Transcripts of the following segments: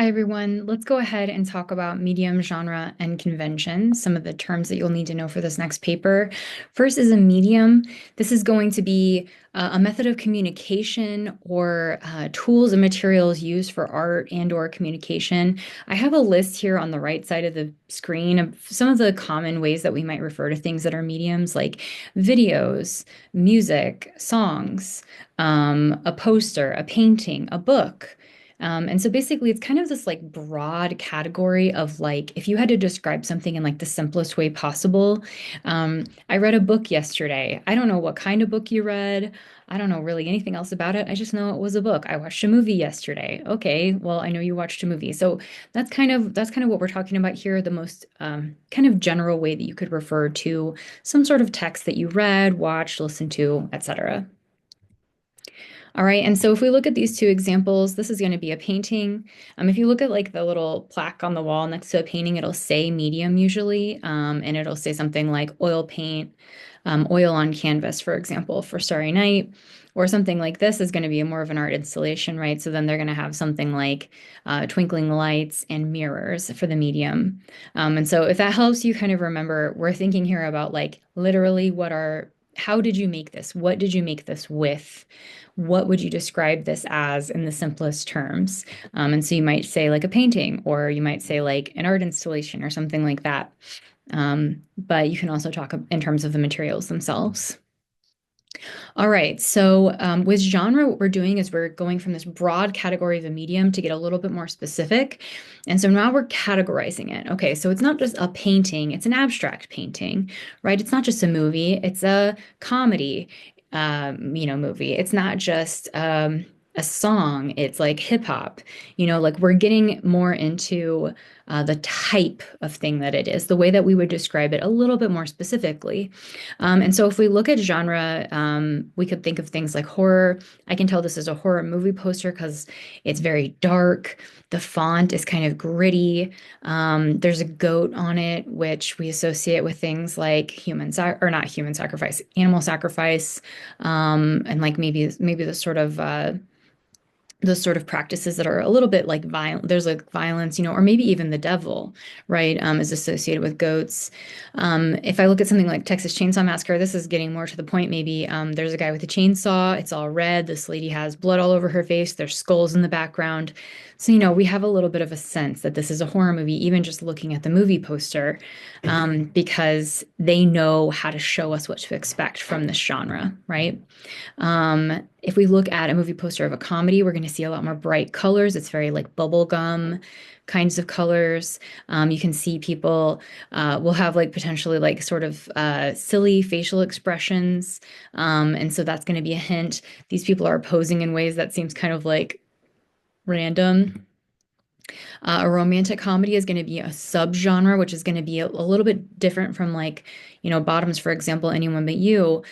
Hi, everyone. Let's go ahead and talk about medium, genre, and convention, some of the terms that you'll need to know for this next paper. First is a medium. This is going to be a method of communication or tools and materials used for art and or communication. I have a list here on the right side of the screen of some of the common ways that we might refer to things that are mediums, like videos, music, songs, a poster, a painting, a book. And so basically, it's kind of this like broad category of like, if you had to describe something in like the simplest way possible. I read a book yesterday. I don't know what kind of book you read. I don't know really anything else about it. I just know it was a book. I watched a movie yesterday. Okay, well, I know you watched a movie. So that's kind of what we're talking about here, the most kind of general way that you could refer to some sort of text that you read, watched, listened to, etc. All right, and so if we look at these two examples, this is going to be a painting. If you look at like the little plaque on the wall next to a painting, it'll say medium usually, and it'll say something like oil paint, oil on canvas, for example, for Starry Night, or something like this is going to be more of an art installation, right? So then they're going to have something like twinkling lights and mirrors for the medium. And so if that helps you kind of remember, we're thinking here about like literally how did you make this? What did you make this with? What would you describe this as in the simplest terms? And so you might say like a painting, or you might say like an art installation or something like that. But you can also talk in terms of the materials themselves. All right, so with genre, what we're doing is we're going from this broad category of a medium to get a little bit more specific. And so now we're categorizing it. Okay, so it's not just a painting, it's an abstract painting, right? It's not just a movie, it's a comedy, movie. It's not just a song, it's like hip hop, like we're getting more into the type of thing that it is, the way that we would describe it a little bit more specifically. And so if we look at genre, we could think of things like horror. I can tell this is a horror movie poster because it's very dark. The font is kind of gritty. There's a goat on it, which we associate with things like or not human sacrifice, animal sacrifice, and like maybe those sort of practices that are a little bit like violent. There's like violence, or maybe even the devil, right, is associated with goats. If I look at something like Texas Chainsaw Massacre, this is getting more to the point, maybe. There's a guy with a chainsaw. It's all red. This lady has blood all over her face. There's skulls in the background. So, we have a little bit of a sense that this is a horror movie, even just looking at the movie poster, because they know how to show us what to expect from this genre, right? If we look at a movie poster of a comedy, we're going to see a lot more bright colors. It's very like bubblegum kinds of colors. You can see people will have like potentially like sort of silly facial expressions. And so that's going to be a hint. These people are posing in ways that seems kind of like random. A romantic comedy is going to be a subgenre, which is going to be a little bit different from like, Bottoms, for example, Anyone But You.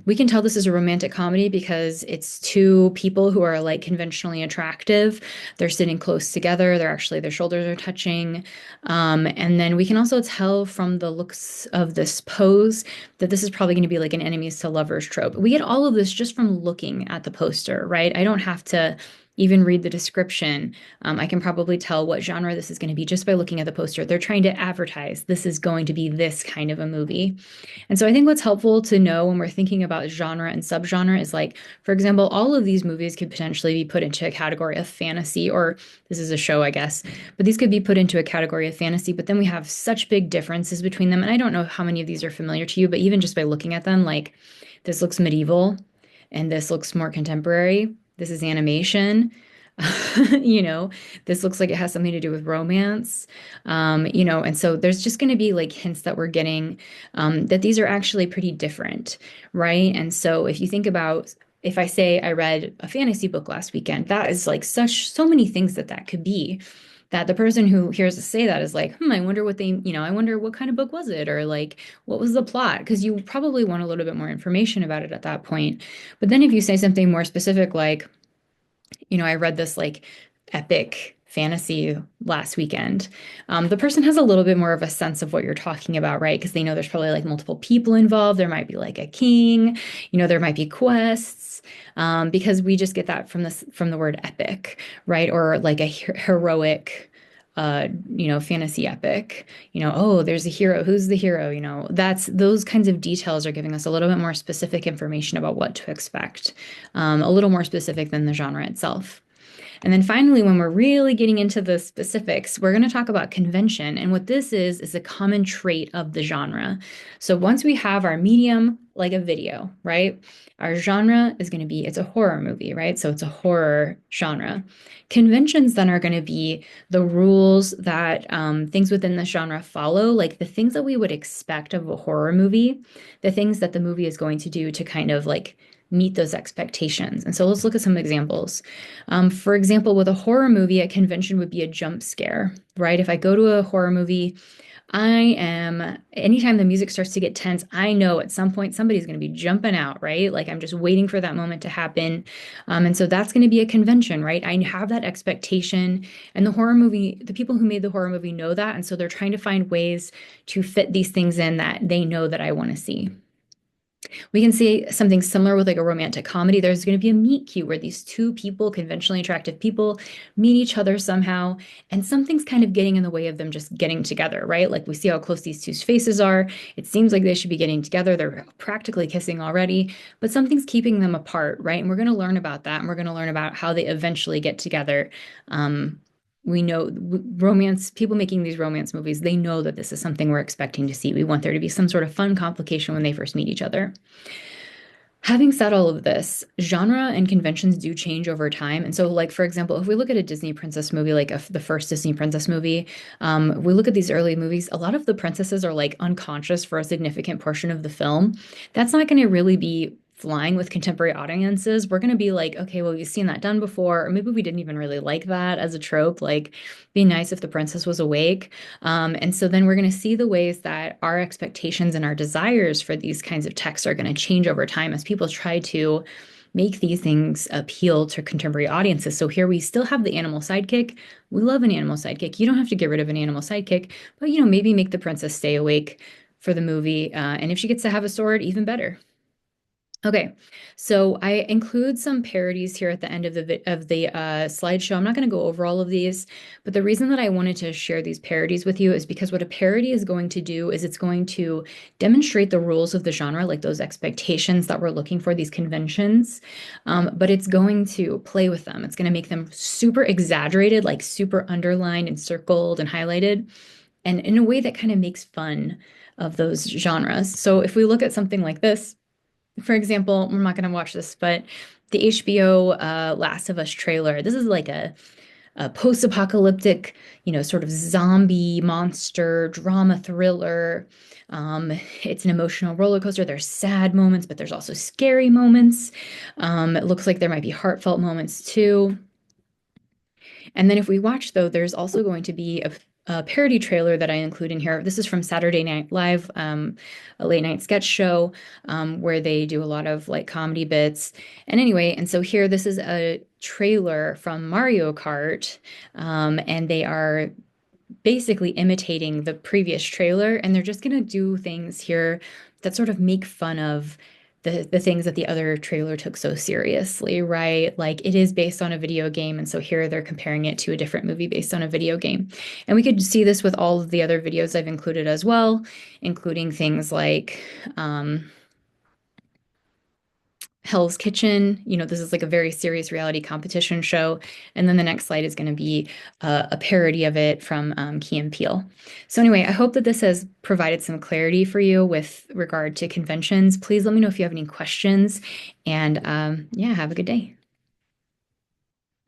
We can tell this is a romantic comedy because it's two people who are like conventionally attractive. They're sitting close together. Their shoulders are touching. And then we can also tell from the looks of this pose that this is probably going to be like an enemies to lovers trope. We get all of this just from looking at the poster, right? I don't have to even read the description. I can probably tell what genre this is going to be just by looking at the poster. They're trying to advertise this is going to be this kind of a movie. And so I think what's helpful to know when we're thinking about genre and subgenre is like, for example, all of these movies could potentially be put into a category of fantasy, or this is a show, I guess, but these could be put into a category of fantasy, but then we have such big differences between them. And I don't know how many of these are familiar to you, but even just by looking at them, like this looks medieval and this looks more contemporary. This is animation. you know, this looks like it has something to do with romance. And so there's just going to be like hints that we're getting that these are actually pretty different, right? And so if you think about, if I say I read a fantasy book last weekend, that is like so many things that could be. That the person who hears us say that is like, I wonder I wonder what kind of book was it? Or like, what was the plot? Because you probably want a little bit more information about it at that point. But then if you say something more specific, like, I read this like epic fantasy last weekend. The person has a little bit more of a sense of what you're talking about, right? Because they know there's probably like multiple people involved. There might be like a king, there might be quests, because we just get that from the word epic, right? Or like a heroic fantasy epic, oh, there's a hero. Who's the hero? That's those kinds of details are giving us a little bit more specific information about what to expect, a little more specific than the genre itself. And then finally, when we're really getting into the specifics, we're going to talk about convention. And what this is a common trait of the genre. So once we have our medium, like a video, right? Our genre is going to be, it's a horror movie, right? So it's a horror genre. Conventions then are going to be the rules that things within the genre follow, like the things that we would expect of a horror movie, the things that the movie is going to do to kind of like meet those expectations. And so let's look at some examples. For example, with a horror movie, a convention would be a jump scare, right? If I go to a horror movie, anytime the music starts to get tense, I know at some point somebody's going to be jumping out, right? Like I'm just waiting for that moment to happen. And so that's going to be a convention, right? I have that expectation. And the people who made the horror movie know that. And so they're trying to find ways to fit these things in that they know that I want to see. We can see something similar with like a romantic comedy. There's going to be a meet cute where these two people, conventionally attractive people, meet each other somehow, and something's kind of getting in the way of them just getting together, right? Like we see how close these two's faces are. It seems like they should be getting together. They're practically kissing already, but something's keeping them apart, right? And we're going to learn about that, and we're going to learn about how they eventually get together. We know romance, people making these romance movies, they know that this is something we're expecting to see. We want there to be some sort of fun complication when they first meet each other. Having said all of this, genre and conventions do change over time. And so, like, for example, if we look at a Disney princess movie, like the first Disney princess movie, we look at these early movies, a lot of the princesses are like unconscious for a significant portion of the film. That's not going to really be flying with contemporary audiences. We're going to be like, okay, well, we've seen that done before, or maybe we didn't even really like that as a trope. Like, be nice if the princess was awake. And so then we're going to see the ways that our expectations and our desires for these kinds of texts are going to change over time as people try to make these things appeal to contemporary audiences. So here we still have the animal sidekick. We love an animal sidekick. You don't have to get rid of an animal sidekick, but maybe make the princess stay awake for the movie. And if she gets to have a sword, even better. Okay, so I include some parodies here at the end of the slideshow. I'm not going to go over all of these, but the reason that I wanted to share these parodies with you is because what a parody is going to do is it's going to demonstrate the rules of the genre, like those expectations that we're looking for, these conventions, but it's going to play with them. It's going to make them super exaggerated, like super underlined and circled and highlighted, and in a way that kind of makes fun of those genres. So if we look at something like this, for example, I'm not going to watch this, but the HBO Last of Us trailer, this is like a post-apocalyptic, sort of zombie monster drama thriller. It's an emotional roller coaster. There's sad moments, but there's also scary moments. It looks like there might be heartfelt moments too. And then if we watch, though, there's also going to be a parody trailer that I include in here. This is from Saturday Night Live, a late night sketch show, where they do a lot of like comedy bits. And anyway, and so here, this is a trailer from Mario Kart, and they are basically imitating the previous trailer, and they're just going to do things here that sort of make fun of the things that the other trailer took so seriously, right? Like it is based on a video game, and so here they're comparing it to a different movie based on a video game. And we could see this with all of the other videos I've included as well, including things like Hell's Kitchen. This is like a very serious reality competition show. And then the next slide is going to be a parody of it from Key and Peele. So anyway, I hope that this has provided some clarity for you with regard to conventions. Please let me know if you have any questions. And yeah, have a good day.